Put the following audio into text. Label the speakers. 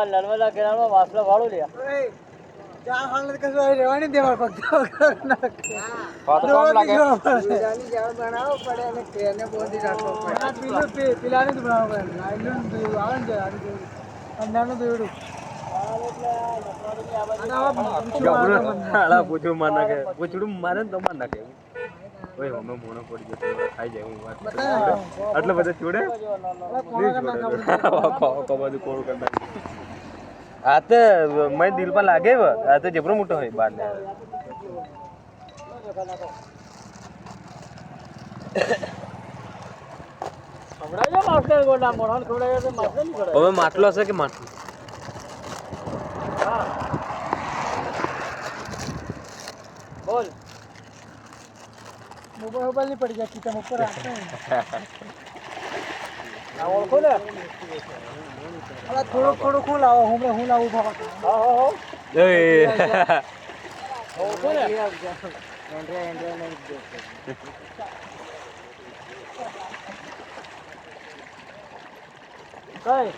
Speaker 1: નર્મદા કેનાલમાં વાસલો વાળું લે
Speaker 2: ચાર હાલ કશું રહેવાની દેવા ફક્ત બનાવવો પડે અને ટ્રેને બોધી રાખવો પડે પેલાને જ બનાવવો પડે લાઈનનું દોયડું આવે ને અંડાનું દોયડું
Speaker 3: પૂછું માર નાખે પૂછડું મારે ને તો માર નાખે ઓય હમે મોણો પડી ગયો ખાઈ જાય હું વાત એટલે બધે છોડે કબાદ કોણ કરતા આ તો મેં દિલ પર લાગે આ તો જબરો મોટો હોય બાર ને
Speaker 1: ખવડાવજો માસ્ટર ગોડા મોહન ખવડાવજો તો માસ્ટર નહીં ખવડાવે
Speaker 3: હવે માટલો હશે કે માટલું
Speaker 1: હા બોલ
Speaker 2: મોબાઈલ ની પડી જાય કિચન ઉપર રાખે
Speaker 1: આ ઓળખો ને
Speaker 2: અરે થોડું હું લાવો હું લાવું બાબા
Speaker 1: હા
Speaker 3: એ
Speaker 1: ઓળખો ને કઈ